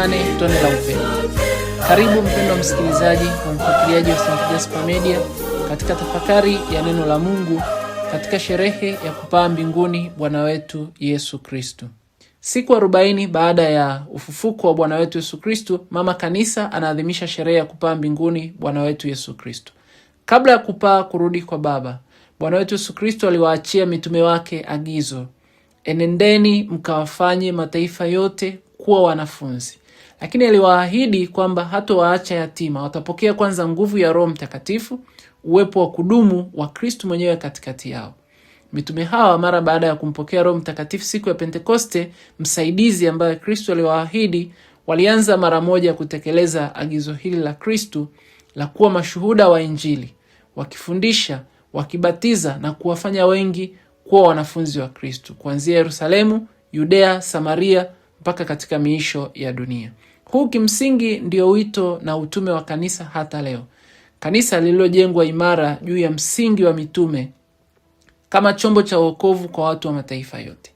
8, tone la upendo. Karibu mpendwa msikilizaji na mfuatiliaji wa St. Gaspar Media katika tafakari ya neno la Mungu katika sherehe ya kupaa mbinguni Bwana wetu Yesu Kristo. Siku 40 baada ya ufufuko wa Bwana wetu Yesu Kristo, Mama Kanisa anaadhimisha sherehe ya kupaa mbinguni Bwana wetu Yesu Kristo. Kabla ya kupaa kurudi kwa Baba, Bwana wetu Yesu Kristo aliwaachia mitume wake agizo: enendeni mkawafanye mataifa yote kuwa wanafunzi. Lakini aliwaahidi kwamba hatowaacha yatima, watapokea kwanza nguvu ya Roho Mtakatifu, uwepo wa kudumu wa Kristo mwenyewe katikati yao. Mitume hawa mara baada ya kumpokea Roho Mtakatifu siku ya Pentekoste, msaidizi ambaye Kristo aliwaahidi, walianza mara moja kutekeleza agizo hili la Kristo la kuwa mashuhuda wa Injili, wakifundisha, wakibatiza na kuwafanya wengi kuwa wanafunzi wa Kristo, kuanzia Yerusalemu, Yudea, Samaria mpaka katika miisho ya dunia. Huu kimsingi ndio wito na utume wa kanisa hata leo. Kanisa lililojengwa imara juu ya msingi wa mitume kama chombo cha wokovu kwa watu wa mataifa yote.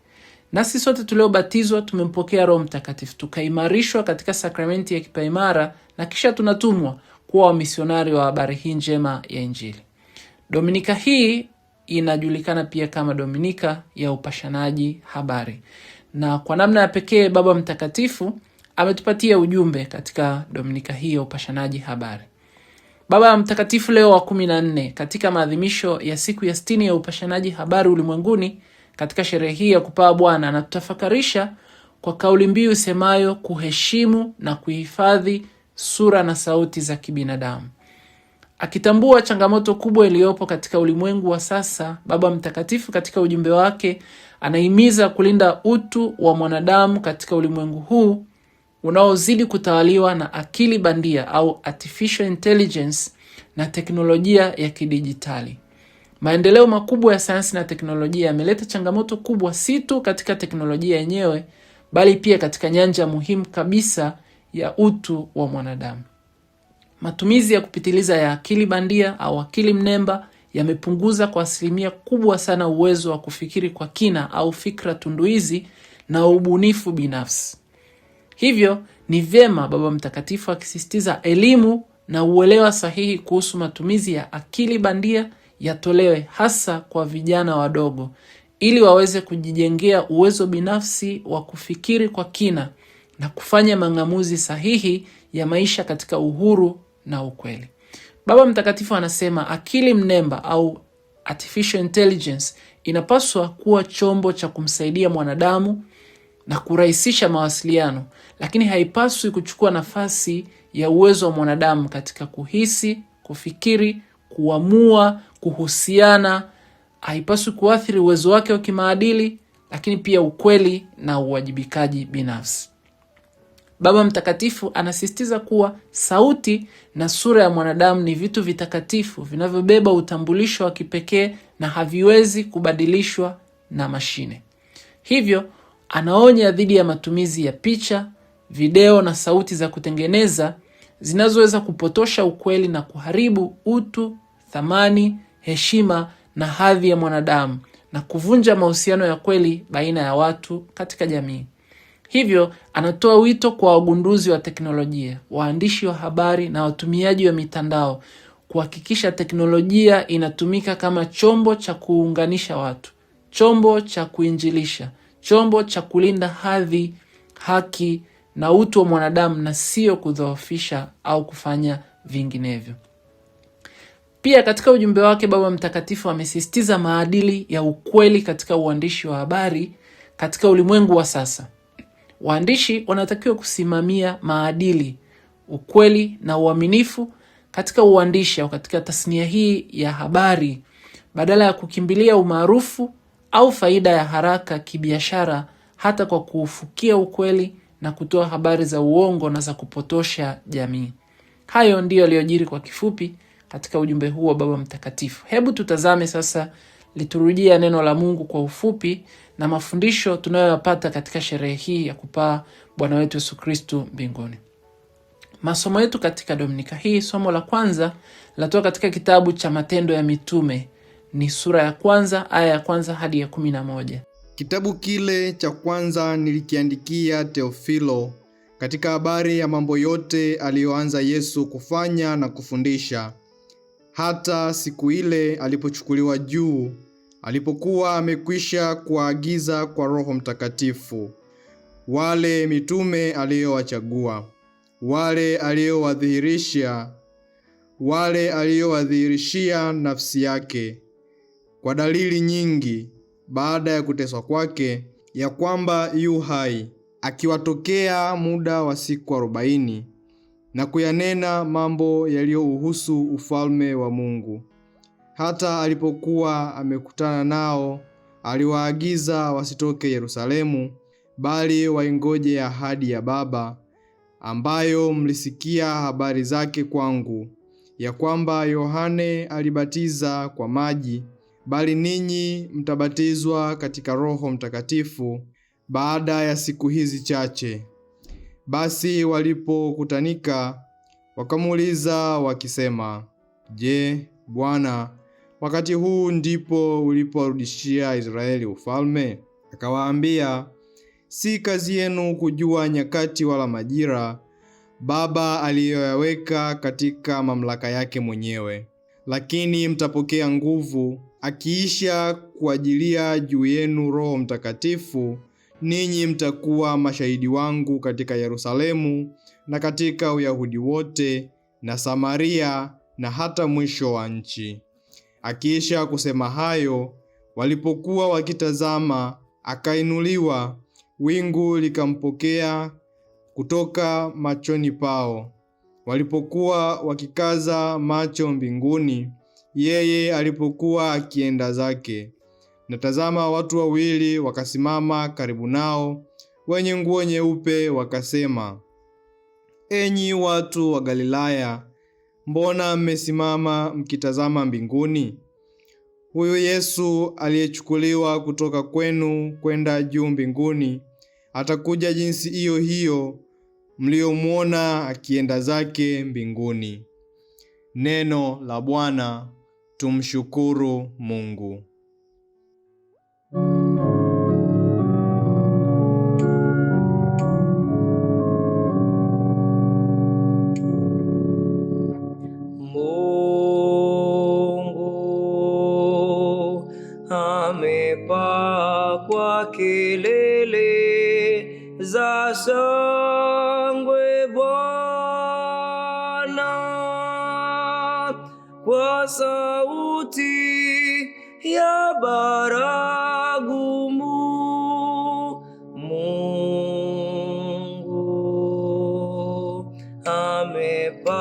Nasi sote tuliobatizwa tumempokea Roho Mtakatifu, tukaimarishwa katika sakramenti ya kipaimara na kisha tunatumwa kuwa wamisionari wa habari hii njema ya Injili. Dominika hii inajulikana pia kama Dominika ya upashanaji habari. Na kwa namna ya pekee Baba Mtakatifu ametupatia ujumbe katika Dominika hii ya upashanaji habari. Baba Mtakatifu Leo wa 14 katika maadhimisho ya siku ya 60 ya upashanaji habari ulimwenguni, katika sherehe hii ya kupaa Bwana, anatutafakarisha kwa kauli mbiu semayo kuheshimu na kuhifadhi sura na sauti za kibinadamu. Akitambua changamoto kubwa iliyopo katika ulimwengu wa sasa, Baba Mtakatifu katika ujumbe wake anahimiza kulinda utu wa mwanadamu katika ulimwengu huu unaozidi kutawaliwa na akili bandia au artificial intelligence na teknolojia ya kidijitali. Maendeleo makubwa ya sayansi na teknolojia yameleta changamoto kubwa si tu katika teknolojia yenyewe, bali pia katika nyanja muhimu kabisa ya utu wa mwanadamu. Matumizi ya kupitiliza ya akili bandia au akili mnemba yamepunguza kwa asilimia kubwa sana uwezo wa kufikiri kwa kina au fikra tunduizi na ubunifu binafsi. Hivyo ni vyema Baba Mtakatifu akisisitiza elimu na uelewa sahihi kuhusu matumizi ya akili bandia yatolewe hasa kwa vijana wadogo, ili waweze kujijengea uwezo binafsi wa kufikiri kwa kina na kufanya mang'amuzi sahihi ya maisha katika uhuru na ukweli. Baba Mtakatifu anasema akili mnemba au artificial intelligence inapaswa kuwa chombo cha kumsaidia mwanadamu na kurahisisha mawasiliano, lakini haipaswi kuchukua nafasi ya uwezo wa mwanadamu katika kuhisi, kufikiri, kuamua, kuhusiana. Haipaswi kuathiri uwezo wake wa kimaadili, lakini pia ukweli na uwajibikaji binafsi. Baba Mtakatifu anasisitiza kuwa sauti na sura ya mwanadamu ni vitu vitakatifu vinavyobeba utambulisho wa kipekee na haviwezi kubadilishwa na mashine. Hivyo anaonya dhidi ya matumizi ya picha, video na sauti za kutengeneza zinazoweza kupotosha ukweli na kuharibu utu, thamani, heshima na hadhi ya mwanadamu na kuvunja mahusiano ya kweli baina ya watu katika jamii. Hivyo anatoa wito kwa wagunduzi wa teknolojia, waandishi wa habari na watumiaji wa mitandao kuhakikisha teknolojia inatumika kama chombo cha kuunganisha watu, chombo cha kuinjilisha, chombo cha kulinda hadhi, haki na utu wa mwanadamu na sio kudhoofisha au kufanya vinginevyo. Pia katika ujumbe wake Baba Mtakatifu amesisitiza maadili ya ukweli katika uandishi wa habari katika ulimwengu wa sasa. Waandishi wanatakiwa kusimamia maadili, ukweli na uaminifu katika uandishi au katika tasnia hii ya habari, badala ya kukimbilia umaarufu au faida ya haraka kibiashara, hata kwa kuufukia ukweli na kutoa habari za uongo na za kupotosha jamii. Hayo ndiyo yaliyojiri kwa kifupi katika ujumbe huu wa Baba Mtakatifu. Hebu tutazame sasa liturujia neno la Mungu kwa ufupi na mafundisho tunayoyapata katika sherehe hii ya kupaa Bwana wetu Yesu Kristo mbinguni. Masomo yetu katika Dominika hii, somo la kwanza latoka katika kitabu cha Matendo ya Mitume, ni sura ya 1 aya ya 1 hadi ya 11. Kitabu kile cha kwanza nilikiandikia Teofilo, katika habari ya mambo yote aliyoanza Yesu kufanya na kufundisha, hata siku ile alipochukuliwa juu, alipokuwa amekwisha kuagiza kwa Roho Mtakatifu wale mitume aliyowachagua, wale aliyowadhihirishia nafsi yake kwa dalili nyingi baada ya kuteswa kwake, ya kwamba yu hai, akiwatokea muda wa siku 40 na kuyanena mambo yaliyouhusu ufalme wa Mungu. Hata alipokuwa amekutana nao, aliwaagiza wasitoke Yerusalemu, bali waingoje ahadi ya Baba, ambayo mlisikia habari zake kwangu, ya kwamba Yohane alibatiza kwa maji, bali ninyi mtabatizwa katika Roho Mtakatifu baada ya siku hizi chache. Basi walipokutanika, wakamuuliza wakisema, Je, Bwana, wakati huu ndipo ulipowarudishia Israeli ufalme? Akawaambia, si kazi yenu kujua nyakati wala majira Baba aliyoyaweka katika mamlaka yake mwenyewe, lakini mtapokea nguvu akiisha kuajilia juu yenu Roho Mtakatifu, ninyi mtakuwa mashahidi wangu katika Yerusalemu na katika Uyahudi wote na Samaria na hata mwisho wa nchi. Akiisha kusema hayo, walipokuwa wakitazama, akainuliwa, wingu likampokea kutoka machoni pao. Walipokuwa wakikaza macho mbinguni, yeye alipokuwa akienda zake, na tazama, watu wawili wakasimama karibu nao, wenye nguo nyeupe, wakasema, Enyi watu wa Galilaya, mbona mmesimama mkitazama mbinguni? Huyu Yesu aliyechukuliwa kutoka kwenu kwenda juu mbinguni, atakuja jinsi hiyo hiyo mliyomwona akienda zake mbinguni. Neno la Bwana. Tumshukuru Mungu. Mungu amepakwa kelele za shangwe, Bwana kwa sauti ya baragumu. Mungu amepakwa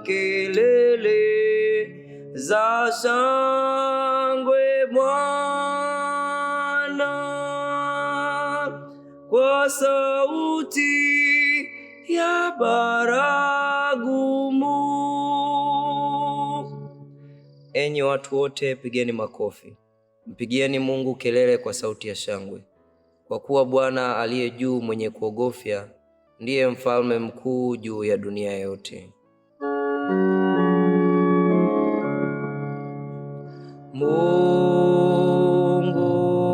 kelele za shangwe, Bwana kwa sauti ya baragumu. Enyi watu wote, pigeni makofi, mpigieni Mungu kelele kwa sauti ya shangwe, kwa kuwa Bwana aliye juu mwenye kuogofya ndiye mfalme mkuu juu ya dunia yote.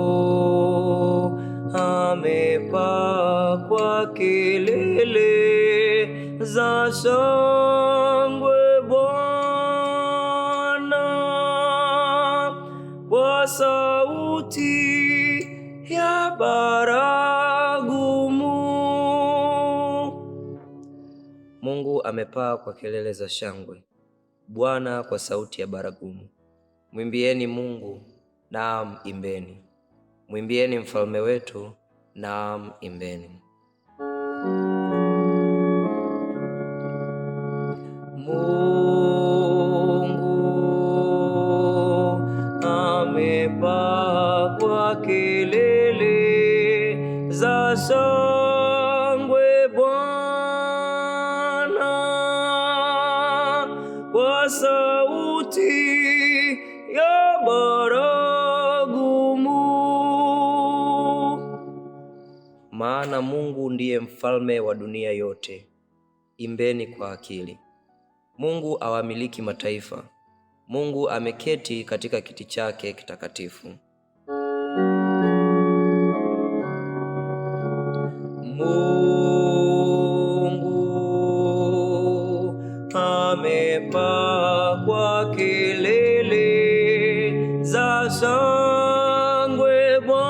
Mungu amepakwa kelele za shangwe, Bwana kwa sauti ya baragumu. Mungu amepaa kwa kelele za shangwe, Bwana kwa sauti ya baragumu. Mwimbieni Mungu, naam imbeni. Mwimbieni mfalme wetu, naam imbeni. Mungu amepakwa kelele za shangwe, Bwana kwa sauti ya baragumu. Maana Mungu ndiye mfalme wa dunia yote. Imbeni kwa akili. Mungu awamiliki mataifa. Mungu ameketi katika kiti chake kitakatifu. Mungu shangwe Bwana,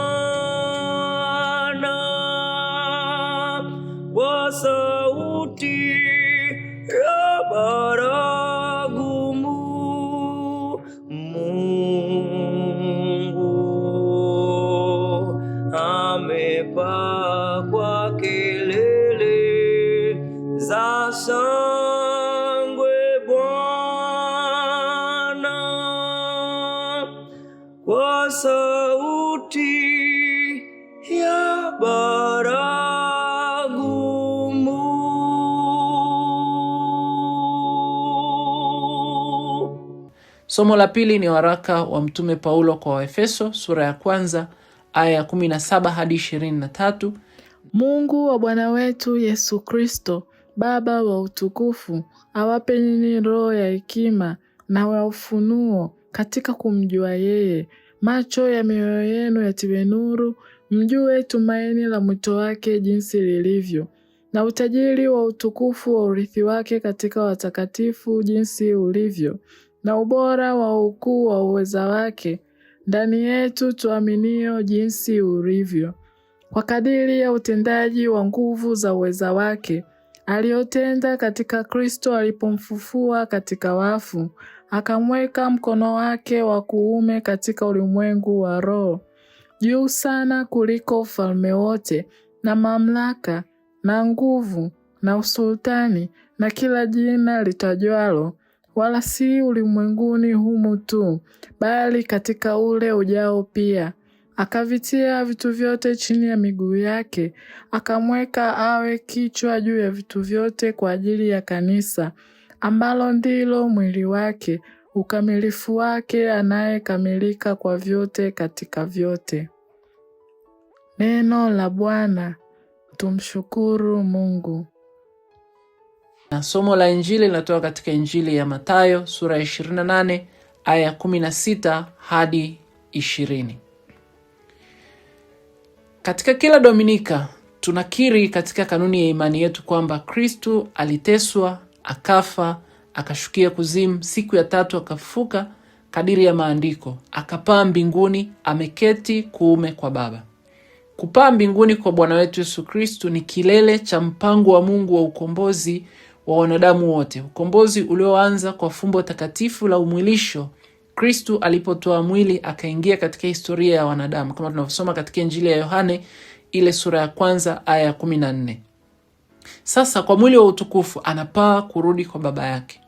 kwa sauti ya baragumu. Mungu amepaa kwa kelele za shangwe Bwana, kwa sauti ya baragumu. Somo la pili ni waraka wa Mtume Paulo kwa Waefeso sura ya 1 aya ya 17 hadi 23. Mungu wa Bwana wetu Yesu Kristo, Baba wa utukufu, awape nyinyi roho ya hekima na wa ufunuo katika kumjua yeye. Macho ya mioyo yenu yatiwe nuru, mjue tumaini la mwito wake jinsi lilivyo, na utajiri wa utukufu wa urithi wake katika watakatifu jinsi ulivyo, na ubora wa ukuu wa uweza wake ndani yetu tuaminio jinsi ulivyo, kwa kadiri ya utendaji wa nguvu za uweza wake aliotenda katika Kristo alipomfufua katika wafu, akamweka mkono wake wa kuume katika ulimwengu wa roho, juu sana kuliko ufalme wote na mamlaka na nguvu na usultani na kila jina litajwalo, wala si ulimwenguni humu tu, bali katika ule ujao pia. Akavitia vitu vyote chini ya miguu yake, akamweka awe kichwa juu ya vitu vyote kwa ajili ya kanisa, ambalo ndilo mwili wake, ukamilifu wake, anayekamilika kwa vyote katika vyote. Neno la Bwana. Tumshukuru Mungu. Na somo la Injili linatoka katika Injili ya Mathayo sura ya 28 aya 16 hadi 20. Katika kila Dominika tunakiri katika kanuni ya imani yetu kwamba Kristo aliteswa, akafa, akashukia kuzimu, siku ya 3 akafufuka kadiri ya maandiko, akapaa mbinguni, ameketi kuume kwa Baba. Kupaa mbinguni kwa Bwana wetu Yesu Kristo ni kilele cha mpango wa Mungu wa ukombozi wa wanadamu wote, ukombozi ulioanza kwa fumbo takatifu la umwilisho, Kristo alipotoa mwili akaingia katika historia ya wanadamu, kama tunavyosoma katika Injili ya Yohane ile sura ya 1 aya ya 14. Sasa kwa mwili wa utukufu anapaa kurudi kwa Baba yake.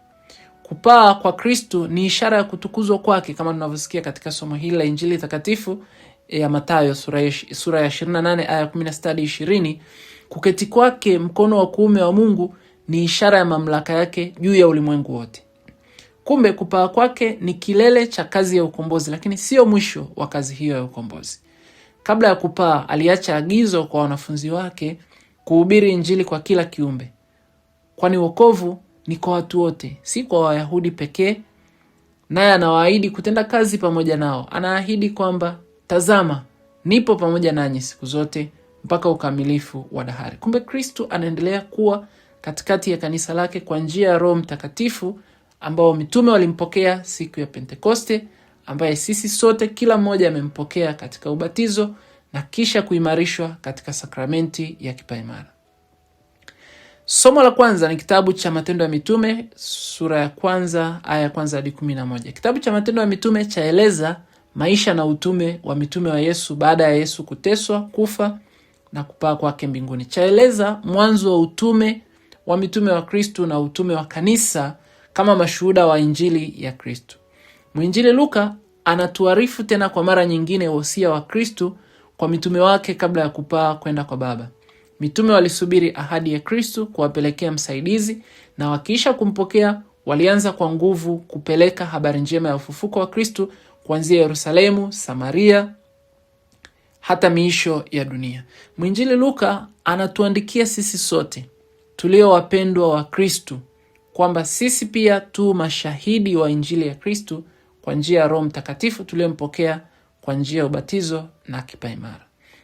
Kupaa kwa Kristo ni ishara ya kutukuzwa kwake, kama tunavyosikia katika somo hili la Injili takatifu ya Mathayo sura ya 28 aya 16 hadi 20. Kuketi kwake mkono wa kuume wa Mungu ni ishara ya mamlaka yake juu ya ulimwengu wote. Kumbe kupaa kwake ni kilele cha kazi ya ukombozi, lakini sio mwisho wa kazi hiyo ya ukombozi. Kabla ya kupaa, aliacha agizo kwa wanafunzi wake kuhubiri Injili kwa kila kiumbe, kwani wokovu ni kwa watu wote, si kwa Wayahudi pekee. Naye anawaahidi kutenda kazi pamoja nao. Anaahidi kwamba, tazama, nipo pamoja nanyi siku zote mpaka ukamilifu wa dahari. Kumbe Kristo anaendelea kuwa katikati ya kanisa lake kwa njia ya Roho Mtakatifu ambao mitume walimpokea siku ya Pentekoste, ambaye sisi sote kila mmoja amempokea katika ubatizo na kisha kuimarishwa katika sakramenti ya kipaimara. Somo la kwanza ni kitabu cha Matendo ya Mitume sura ya 1 aya ya 1 hadi 11. Kitabu cha Matendo ya Mitume chaeleza maisha na utume wa mitume wa Yesu baada ya Yesu kuteswa, kufa na kupaa kwake mbinguni. Chaeleza mwanzo wa utume wa mitume wa Kristo na utume wa kanisa kama mashuhuda wa Injili ya Kristo. Mwinjili Luka anatuarifu tena kwa mara nyingine wosia wa Kristo kwa mitume wake kabla ya kupaa kwenda kwa Baba. Mitume walisubiri ahadi ya Kristo kuwapelekea msaidizi, na wakiisha kumpokea walianza kwa nguvu kupeleka habari njema ya ufufuko wa Kristo kuanzia Yerusalemu, Samaria, hata miisho ya dunia. Mwinjili Luka anatuandikia sisi sote tulio wapendwa wa Kristo kwamba sisi pia tu mashahidi wa Injili ya Kristo kwa njia ya Roho Mtakatifu tuliompokea kwa njia ya ubatizo na kipaimara.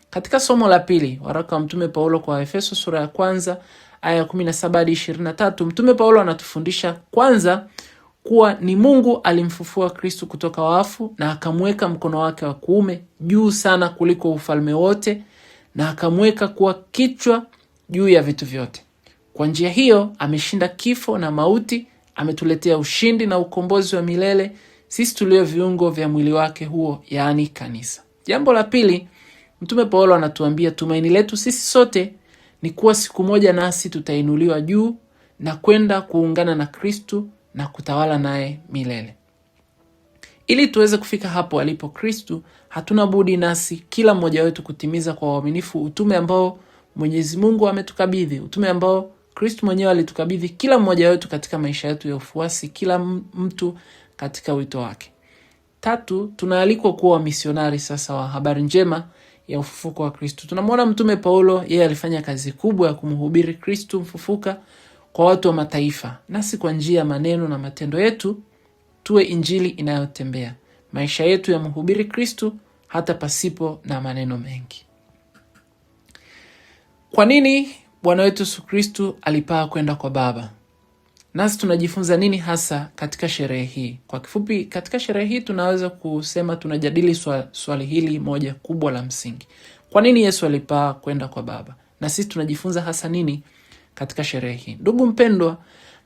Katika somo la pili, waraka wa Mtume Paulo kwa Waefeso sura ya 1 aya 17 hadi 23, Mtume Paulo anatufundisha kwanza kuwa ni Mungu alimfufua Kristo kutoka wafu na akamweka mkono wake wa kuume juu sana kuliko ufalme wote na akamweka kuwa kichwa juu ya vitu vyote. Kwa njia hiyo ameshinda kifo na mauti, ametuletea ushindi na ukombozi wa milele sisi tulio viungo vya mwili wake huo, yaani kanisa. Jambo la pili, Mtume Paulo anatuambia tumaini letu sisi sote ni kuwa siku moja nasi tutainuliwa juu na kwenda kuungana na Kristo na kutawala naye milele. Ili tuweze kufika hapo alipo Kristo, hatuna budi nasi kila mmoja wetu kutimiza kwa uaminifu utume ambao Mwenyezi Mungu ametukabidhi, utume ambao Kristo mwenyewe alitukabidhi kila mmoja wetu katika maisha yetu ya ufuasi, kila mtu katika wito wake. Tatu, tunaalikwa kuwa misionari sasa wa habari njema ya ufufuko wa Kristo. Tunamwona Mtume Paulo, yeye alifanya kazi kubwa ya kumhubiri Kristo mfufuka kwa watu wa mataifa. Nasi kwa njia ya maneno na matendo yetu tuwe injili inayotembea. Maisha yetu ya mhubiri Kristo hata pasipo na maneno mengi. Kwa nini Bwana wetu Yesu Kristo alipaa kwenda kwa Baba? Nasi tunajifunza nini hasa katika sherehe hii? Kwa kifupi, katika sherehe hii tunaweza kusema tunajadili swali hili moja kubwa la msingi. Kwa nini Yesu alipaa kwenda kwa Baba? Na sisi tunajifunza hasa nini katika sherehe hii? Ndugu mpendwa,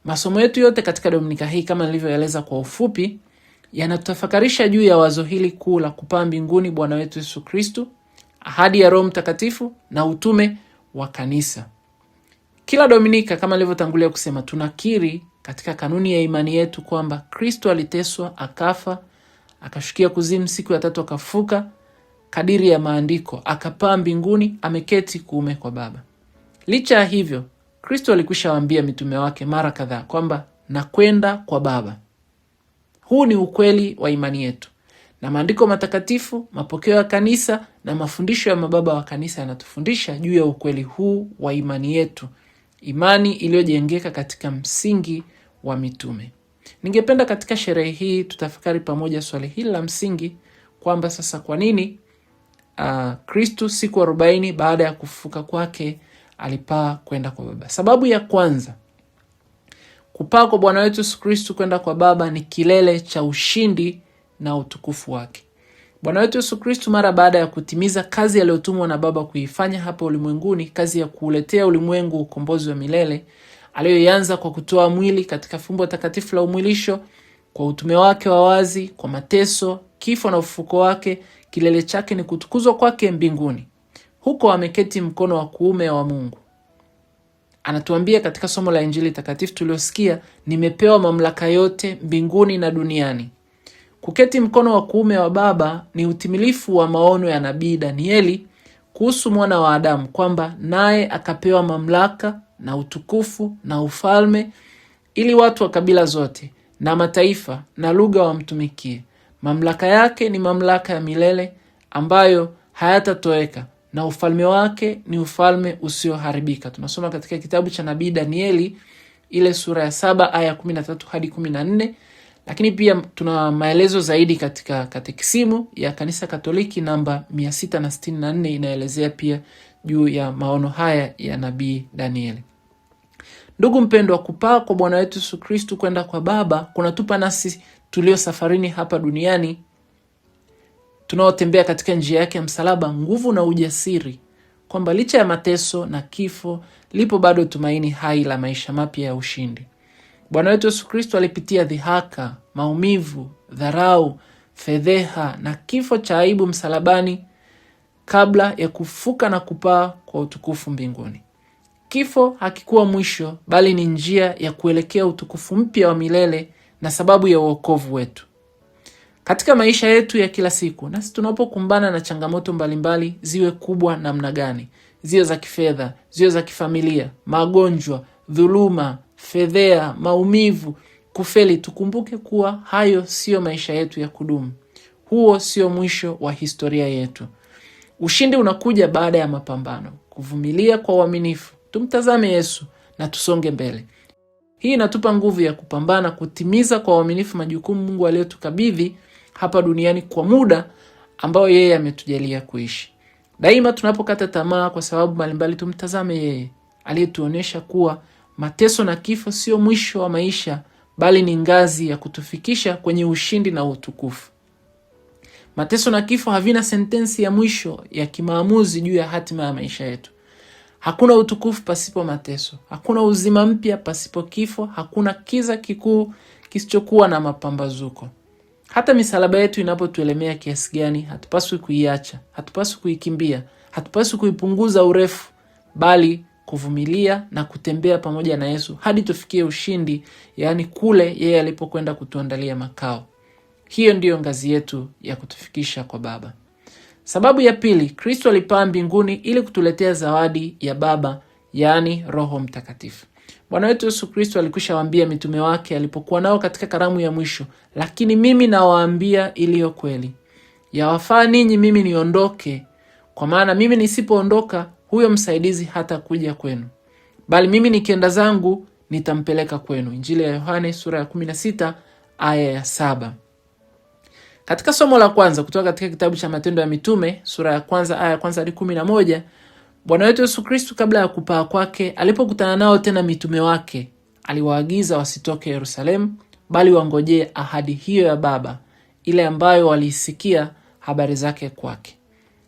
masomo yetu yote katika Dominika hii kama nilivyoeleza kwa ufupi yanatutafakarisha juu ya wazo hili kuu la kupaa mbinguni Bwana wetu Yesu Kristo, ahadi ya Roho Mtakatifu na utume wa kanisa. Kila Dominika kama nilivyotangulia kusema tunakiri katika kanuni ya imani yetu kwamba Kristo aliteswa, akafa, akashukia kuzimu, siku ya tatu akafuka kadiri ya maandiko, akapaa mbinguni, ameketi kuume kwa Baba. Licha ya hivyo, Kristo alikwisha waambia mitume wake mara kadhaa kwamba nakwenda kwa Baba. Huu ni ukweli wa imani yetu. Na maandiko matakatifu, mapokeo ya kanisa na mafundisho ya mababa wa kanisa yanatufundisha juu ya ukweli huu wa imani yetu. Imani iliyojengeka katika msingi wa mitume. Ningependa katika sherehe hii tutafakari pamoja swali hili la msingi kwamba sasa kwa nini Kristo siku 40 baada ya kufufuka kwake alipaa kwenda kwa Baba. Sababu ya kwanza, kupaa kwa Bwana wetu Yesu Kristo kwenda kwa Baba ni kilele cha ushindi na utukufu wake. Bwana wetu Yesu Kristo mara baada ya kutimiza kazi aliyotumwa na Baba kuifanya hapa ulimwenguni, kazi ya kuuletea ulimwengu ukombozi wa milele, aliyoianza kwa kutoa mwili katika fumbo takatifu la umwilisho, kwa utume wake wa wazi, kwa mateso, kifo na ufufuko wake, kilele chake ni kutukuzwa kwake mbinguni. Huko ameketi mkono wa kuume wa Mungu. Anatuambia katika somo la Injili takatifu tuliosikia, nimepewa mamlaka yote mbinguni na duniani. Kuketi mkono wa kuume wa Baba ni utimilifu wa maono ya nabii Danieli kuhusu mwana wa Adamu, kwamba naye akapewa mamlaka na utukufu na ufalme ili watu wa kabila zote na mataifa na lugha wamtumikie. Mamlaka yake ni mamlaka ya milele ambayo hayatatoweka, na ufalme wake ni ufalme usioharibika. Tunasoma katika kitabu cha nabii Danieli ile sura ya 7 aya 13 hadi 14. Lakini pia tuna maelezo zaidi katika katekisimu ya Kanisa Katoliki namba 664 inaelezea pia juu ya maono haya ya nabii Danieli. Ndugu mpendwa, kupaa kwa Bwana wetu Yesu Kristo kwenda kwa Baba kunatupa nasi tulio safarini hapa duniani, tunaotembea katika njia yake ya msalaba, nguvu na ujasiri kwamba licha ya mateso na kifo lipo bado tumaini hai la maisha mapya ya ushindi. Bwana wetu Yesu Kristo alipitia dhihaka, maumivu, dharau, fedheha na kifo cha aibu msalabani kabla ya kufuka na kupaa kwa utukufu mbinguni. Kifo hakikuwa mwisho, bali ni njia ya kuelekea utukufu mpya wa milele na sababu ya wokovu wetu. Katika maisha yetu ya kila siku, nasi tunapokumbana na changamoto mbalimbali, ziwe kubwa namna gani, ziwe za kifedha, ziwe za kifamilia, magonjwa, dhuluma, fedhea, maumivu, kufeli, tukumbuke kuwa hayo sio maisha yetu ya kudumu. Huo sio mwisho wa historia yetu. Ushindi unakuja baada ya mapambano. Kuvumilia kwa uaminifu, tumtazame Yesu na tusonge mbele. Hii inatupa nguvu ya kupambana kutimiza kwa uaminifu majukumu Mungu aliyotukabidhi hapa duniani kwa muda ambao yeye ametujalia kuishi. Daima tunapokata tamaa kwa sababu mbalimbali, tumtazame yeye aliyetuonesha kuwa mateso na kifo sio mwisho wa maisha, bali ni ngazi ya kutufikisha kwenye ushindi na utukufu. Mateso na kifo havina sentensi ya mwisho ya kimaamuzi juu ya hatima ya maisha yetu. Hakuna utukufu pasipo mateso, hakuna uzima mpya pasipo kifo, hakuna kiza kikuu kisichokuwa na mapambazuko. Hata misalaba yetu inapotuelemea kiasi gani, hatupaswi kuiacha, hatupaswi kuikimbia, hatupaswi kuipunguza urefu, bali kuvumilia na kutembea pamoja na Yesu hadi tufikie ushindi, yaani kule yeye alipokwenda kutuandalia makao. Hiyo ndiyo ngazi yetu ya kutufikisha kwa Baba. Sababu ya pili, Kristo alipaa mbinguni ili kutuletea zawadi ya Baba, yaani Roho Mtakatifu. Bwana wetu Yesu Kristo alikwishawaambia mitume wake alipokuwa nao katika karamu ya mwisho, lakini mimi nawaambia iliyo kweli, yawafaa ninyi mimi niondoke, kwa maana mimi nisipoondoka huyo msaidizi hata kuja kwenu, bali mimi nikienda zangu nitampeleka kwenu. Injili ya Yohane sura ya 16 aya ya 7. Katika somo la kwanza kutoka katika kitabu cha Matendo ya Mitume sura ya 1 aya ya 1 hadi 11, Bwana wetu Yesu Kristo kabla ya kupaa kwake, alipokutana nao tena mitume wake, aliwaagiza wasitoke Yerusalemu, bali wangojee ahadi hiyo ya Baba, ile ambayo waliisikia habari zake kwake.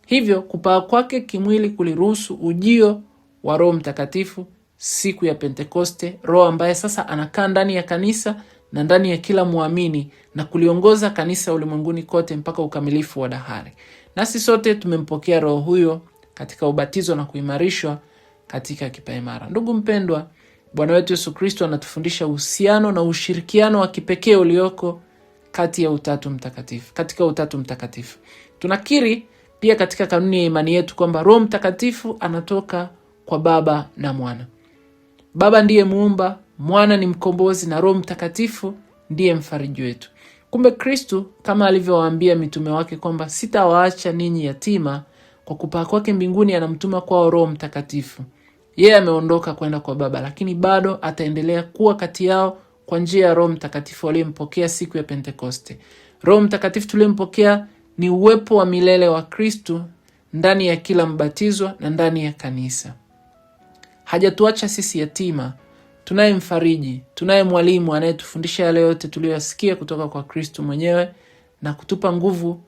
Hivyo kupaa kwake kimwili kuliruhusu ujio wa Roho Mtakatifu siku ya Pentekoste, Roho ambaye sasa anakaa ndani ya kanisa na ndani ya kila muamini na kuliongoza kanisa ulimwenguni kote mpaka ukamilifu wa dahari. Nasi sote tumempokea Roho huyo katika ubatizo na kuimarishwa katika kipaimara. Ndugu mpendwa, Bwana wetu Yesu Kristo anatufundisha uhusiano na ushirikiano wa kipekee ulioko kati ya Utatu Mtakatifu, katika Utatu Mtakatifu. Tunakiri pia katika kanuni ya imani yetu kwamba Roho Mtakatifu anatoka kwa Baba na Mwana. Baba ndiye muumba, Mwana ni mkombozi na Roho Mtakatifu ndiye mfariji wetu. Kumbe Kristo kama alivyowaambia mitume wake kwamba sitawaacha ninyi yatima, kwa kupaa kwake mbinguni anamtuma kwao Roho Mtakatifu. Yeye ameondoka kwenda kwa Baba, lakini bado ataendelea kuwa kati yao kwa njia ya Roho Mtakatifu aliyempokea siku ya Pentekoste. Roho Mtakatifu tuliyempokea ni uwepo wa milele wa Kristo ndani ya kila mbatizwa na ndani ya kanisa. Hajatuacha sisi yatima. Tunaye mfariji, tunaye mwalimu anayetufundisha yale yote tuliyoyasikia kutoka kwa Kristo mwenyewe na kutupa nguvu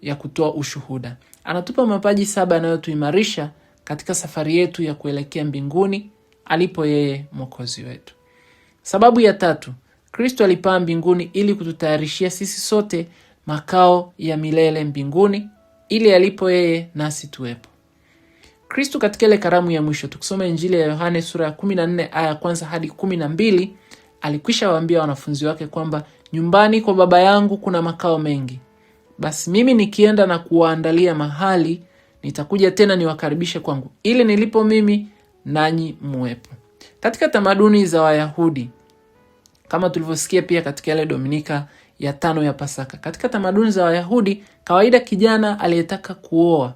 ya kutoa ushuhuda. Anatupa mapaji 7 yanayotuimarisha katika safari yetu ya kuelekea mbinguni alipo yeye Mwokozi wetu. Sababu ya 3, Kristo alipaa mbinguni ili kututayarishia sisi sote makao ya milele mbinguni, ili alipo yeye nasi tuwepo. Kristo katika ile karamu ya mwisho, tukisoma Injili ya Yohane sura ya 14 aya ya 1 hadi 12, alikwisha waambia wanafunzi wake kwamba nyumbani kwa Baba yangu kuna makao mengi. Basi mimi nikienda na kuwaandalia mahali, nitakuja tena niwakaribishe kwangu, ili nilipo mimi nanyi muwepo. Katika tamaduni za Wayahudi, kama tulivyosikia pia katika ile Dominika ya 5 ya Pasaka, katika tamaduni za Wayahudi, kawaida kijana aliyetaka kuoa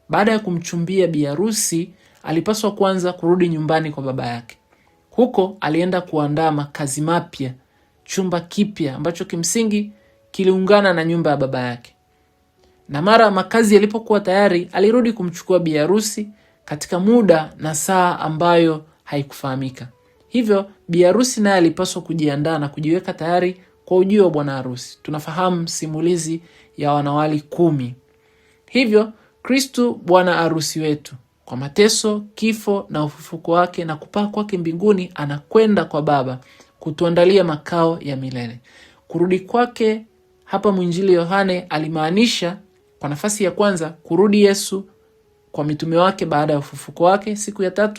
baada ya kumchumbia biharusi alipaswa kwanza kurudi nyumbani kwa baba yake. Huko alienda kuandaa makazi mapya, chumba kipya ambacho kimsingi kiliungana na nyumba ya baba yake. Na mara makazi yalipokuwa tayari, alirudi kumchukua biharusi katika muda na saa ambayo haikufahamika. Hivyo biharusi naye alipaswa kujiandaa na kujiweka tayari kwa ujio wa bwana harusi. Tunafahamu simulizi ya wanawali 10. Hivyo Kristo bwana harusi wetu, kwa mateso, kifo na ufufuko wake na kupaa kwake mbinguni, anakwenda kwa Baba kutuandalia makao ya milele. Kurudi kwake hapa mwinjili Yohane alimaanisha kwa nafasi ya kwanza kurudi Yesu kwa mitume wake baada ya ufufuko wake siku ya 3.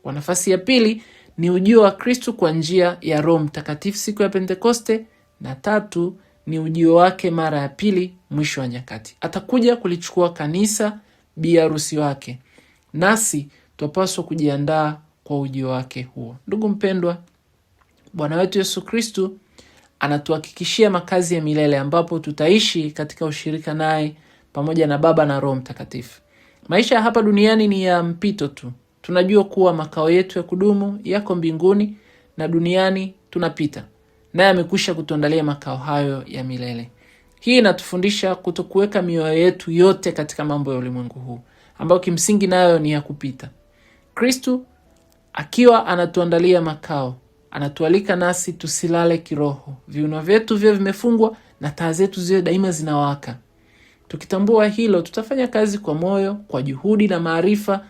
Kwa nafasi ya pili ni ujio wa Kristo kwa njia ya Roho Mtakatifu siku ya Pentekoste, na 3 ni ujio wake mara ya pili mwisho wa nyakati. Atakuja kulichukua kanisa, biharusi wake. Nasi tupaswa kujiandaa kwa ujio wake huo. Ndugu mpendwa, Bwana wetu Yesu Kristo anatuhakikishia makazi ya milele ambapo tutaishi katika ushirika naye pamoja na Baba na Roho Mtakatifu. Maisha ya hapa duniani ni ya mpito tu. Tunajua kuwa makao yetu ya kudumu yako mbinguni na duniani tunapita. Naye amekwisha kutuandalia makao hayo ya milele. Hii inatufundisha kutokuweka mioyo yetu yote katika mambo ya ulimwengu huu, ambayo kimsingi nayo ni ya kupita. Kristo akiwa anatuandalia makao, anatualika nasi tusilale kiroho. Viuno vyetu viwe vimefungwa na taa zetu ziwe daima zinawaka. Tukitambua hilo, tutafanya kazi kwa moyo, kwa juhudi na maarifa,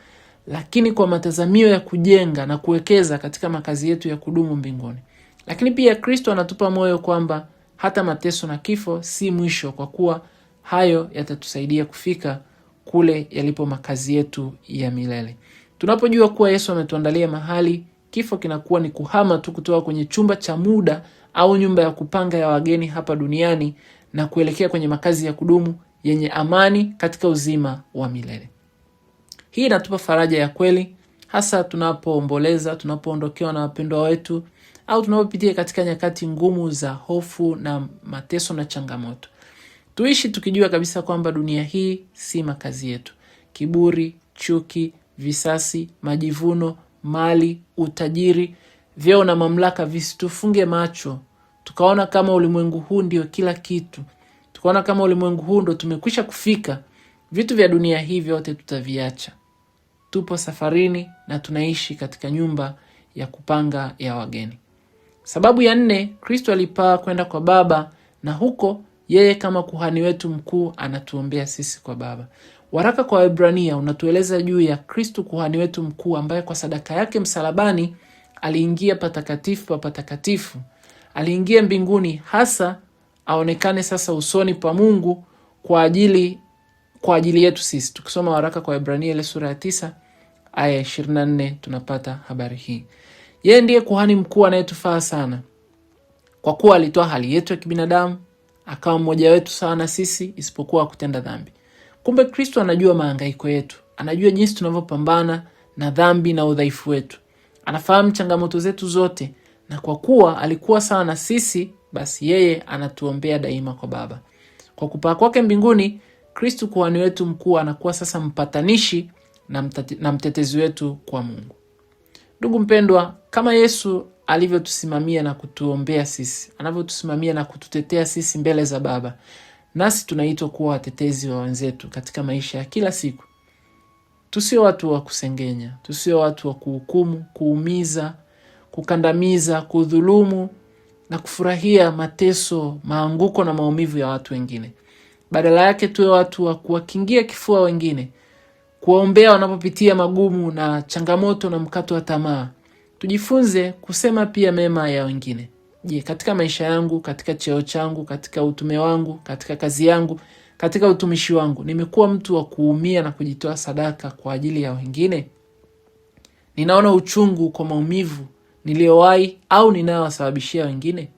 lakini kwa matazamio ya kujenga na kuwekeza katika makazi yetu ya kudumu mbinguni. Lakini pia Kristo anatupa moyo kwamba hata mateso na kifo si mwisho, kwa kuwa hayo yatatusaidia kufika kule yalipo makazi yetu ya milele. Tunapojua kuwa Yesu ametuandalia mahali, kifo kinakuwa ni kuhama tu kutoka kwenye chumba cha muda au nyumba ya kupanga ya wageni hapa duniani na kuelekea kwenye makazi ya kudumu yenye amani katika uzima wa milele. Hii inatupa faraja ya kweli, hasa tunapoomboleza, tunapoondokewa na wapendwa wetu, au tunapopitia katika nyakati ngumu za hofu na mateso na changamoto. Tuishi tukijua kabisa kwamba dunia hii si makazi yetu. Kiburi, chuki, visasi, majivuno, mali, utajiri, vyeo na mamlaka visitufunge macho tukaona kama ulimwengu huu ndio kila kitu, tukaona kama ulimwengu huu ndio tumekwisha kufika. Vitu vya dunia hii vyote tutaviacha. Tupo safarini na tunaishi katika nyumba ya kupanga ya wageni. Sababu ya 4, Kristo alipaa kwenda kwa Baba, na huko yeye kama kuhani wetu mkuu anatuombea sisi kwa Baba. Waraka kwa Waebrania unatueleza juu ya Kristo kuhani wetu mkuu, ambaye kwa sadaka yake msalabani aliingia patakatifu pa patakatifu. Aliingia mbinguni hasa aonekane sasa usoni pa Mungu kwa ajili yetu sisi. Tukisoma waraka kwa Waebrania ile sura ya 9 aya 24 tunapata habari hii. Yeye ndiye kuhani mkuu anayetufaa sana, kwa kuwa alitoa hali yetu ya kibinadamu, akawa mmoja wetu sawa na sisi, isipokuwa kutenda dhambi. Kumbe Kristo anajua mahangaiko yetu, anajua jinsi tunavyopambana na dhambi na udhaifu wetu. Anafahamu changamoto zetu zote, na kwa kuwa alikuwa sawa na sisi, basi yeye anatuombea daima kwa Baba. Kwa kupaa kwake mbinguni, Kristo kuhani wetu mkuu anakuwa sasa mpatanishi na mtetezi wetu kwa Mungu. Ndugu mpendwa, kama Yesu alivyotusimamia na kutuombea sisi, anavyotusimamia na kututetea sisi mbele za Baba, nasi tunaitwa kuwa watetezi wa wenzetu katika maisha ya kila siku. Tusio watu wa kusengenya, tusio watu wa kuhukumu, kuumiza, kukandamiza, kudhulumu na kufurahia mateso, maanguko na maumivu ya watu wengine. Badala yake tuwe watu wa kuwakingia kifua wengine, kuwaombea wanapopitia magumu na changamoto na mkato wa tamaa. Tujifunze kusema pia mema ya wengine. Je, katika maisha yangu, katika cheo changu, katika utume wangu, katika kazi yangu, katika utumishi wangu, nimekuwa mtu wa kuumia na kujitoa sadaka kwa ajili ya wengine? Ninaona uchungu kwa maumivu niliyowahi au ninayowasababishia wengine?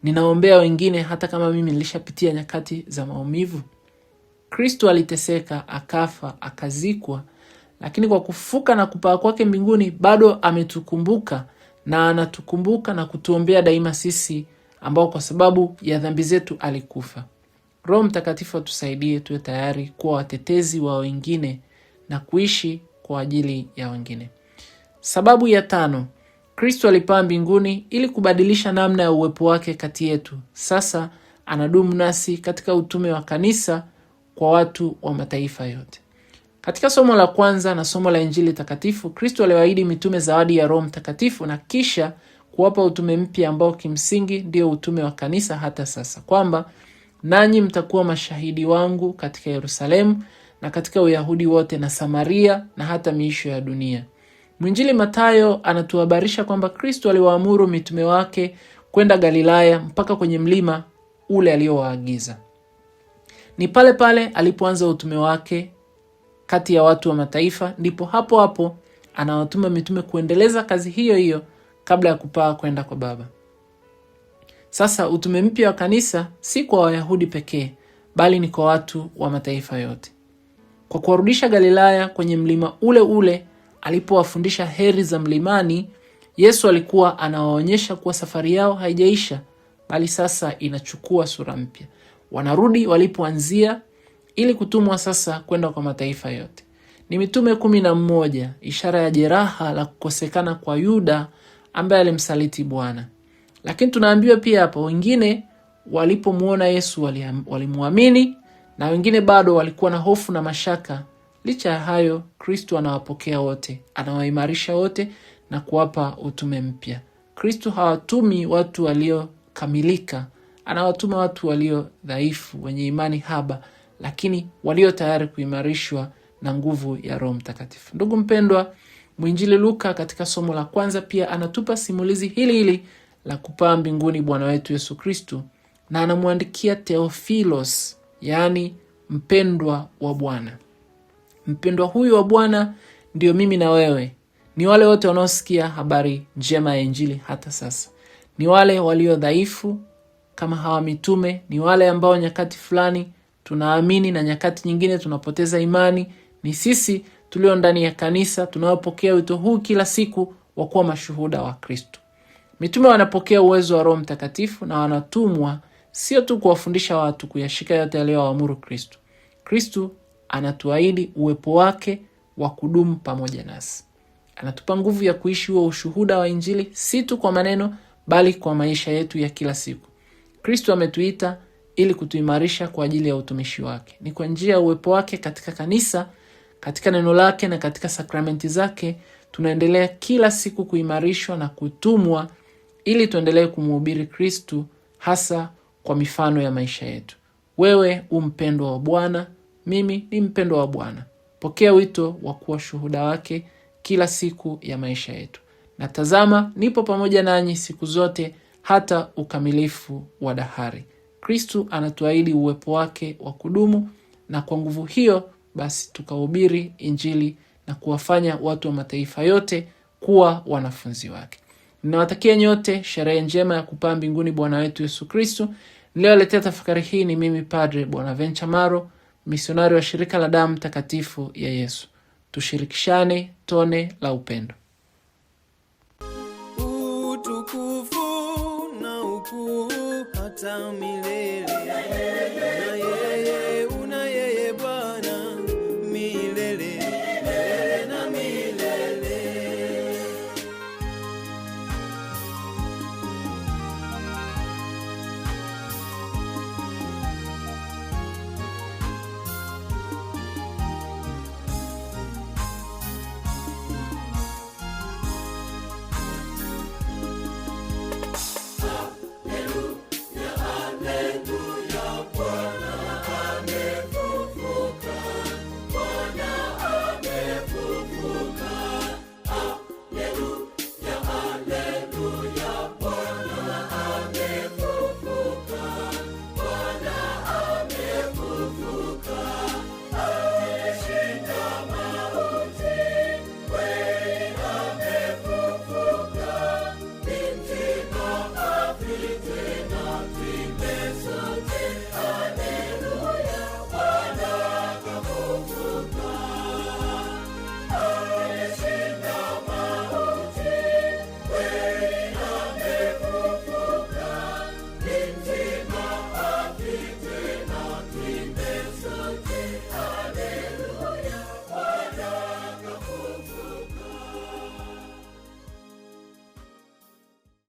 Ninaombea wengine hata kama mimi nilishapitia nyakati za maumivu? Kristo aliteseka, akafa, akazikwa, lakini kwa kufuka na kupaa kwake mbinguni bado ametukumbuka na anatukumbuka na kutuombea daima sisi ambao kwa sababu ya dhambi zetu alikufa. Roho Mtakatifu atusaidie tuwe tayari kuwa watetezi wa wengine na kuishi kwa ajili ya wengine. Sababu ya 5, Kristo alipaa mbinguni ili kubadilisha namna ya uwepo wake kati yetu. Sasa anadumu nasi katika utume wa kanisa kwa watu wa mataifa yote. Katika somo la kwanza na somo la Injili takatifu, Kristo aliwaahidi mitume zawadi ya Roho Mtakatifu na kisha kuwapa utume mpya ambao kimsingi ndio utume wa kanisa hata sasa, kwamba nanyi mtakuwa mashahidi wangu katika Yerusalemu na katika Uyahudi wote na Samaria na hata miisho ya dunia. Mwinjili Mathayo anatuhabarisha kwamba Kristo aliwaamuru mitume wake kwenda Galilaya mpaka kwenye mlima ule aliowaagiza. Ni pale pale alipoanza utume wake kati ya watu wa mataifa, ndipo hapo hapo anawatuma mitume kuendeleza kazi hiyo hiyo kabla ya kupaa kwenda kwa Baba. Sasa utume mpya wa kanisa si kwa Wayahudi pekee, bali ni kwa watu wa mataifa yote. Kwa kuwarudisha Galilaya kwenye mlima ule ule alipowafundisha heri za mlimani, Yesu alikuwa anawaonyesha kuwa safari yao haijaisha, bali sasa inachukua sura mpya. Wanarudi walipoanzia ili kutumwa sasa kwenda kwa mataifa yote. Ni mitume 11, ishara ya jeraha la kukosekana kwa Yuda ambaye alimsaliti Bwana. Lakini tunaambiwa pia hapa wengine walipomuona Yesu walimuamini na wengine bado walikuwa na hofu na mashaka. Licha ya hayo, Kristo anawapokea wote, anawaimarisha wote na kuwapa utume mpya. Kristo hawatumi watu waliokamilika, anawatuma watu walio dhaifu, wenye imani haba, lakini walio tayari kuimarishwa na nguvu ya Roho Mtakatifu. Ndugu mpendwa, Mwinjili Luka katika somo la kwanza pia anatupa simulizi hili la kupaa mbinguni Bwana wetu Yesu Kristo, na anamwandikia Theophilos, yaani mpendwa wa Bwana. Mpendwa huyu wa Bwana ndio mimi na wewe. Ni wale wote wanaosikia habari njema ya Injili hata sasa. Ni wale walio dhaifu kama hawa mitume, ni wale ambao nyakati fulani tunaamini na nyakati nyingine tunapoteza imani. Ni sisi tulio ndani ya kanisa tunaopokea wito huu kila siku wa kuwa mashuhuda wa Kristo. Mitume wanapokea uwezo wa Roho Mtakatifu na wanatumwa sio tu kuwafundisha watu kuyashika yote aliyowaamuru Kristo. Kristo anatuahidi uwepo wake wa kudumu pamoja nasi. Anatupa nguvu ya kuishi huo ushuhuda wa Injili, si tu kwa maneno bali kwa maisha yetu ya kila siku. Kristo ametuita ili kutuimarisha kwa ajili ya utumishi wake. Ni kwa njia ya uwepo wake katika kanisa, katika neno lake na katika sakramenti zake, tunaendelea kila siku kuimarishwa na kutumwa ili tuendelee kumhubiri Kristo, hasa kwa mifano ya maisha yetu. Wewe umpendwa wa Bwana, mimi ni mpendwa wa Bwana. Pokea wito wa kuwa shuhuda wake kila siku ya maisha yetu. Na tazama, nipo pamoja nanyi siku zote hata ukamilifu wa dahari. Kristo anatuahidi uwepo wake wa kudumu, na kwa nguvu hiyo basi tukahubiri Injili na kuwafanya watu wa mataifa yote kuwa wanafunzi wake. Ninawatakia nyote sherehe njema ya kupaa mbinguni Bwana wetu Yesu Kristo. Niliyowaletea tafakari hii ni mimi Padre Bonaventure Maro, misionari wa shirika la damu takatifu ya Yesu. Tushirikishane tone la upendo. Utukufu na ukuu hata milele.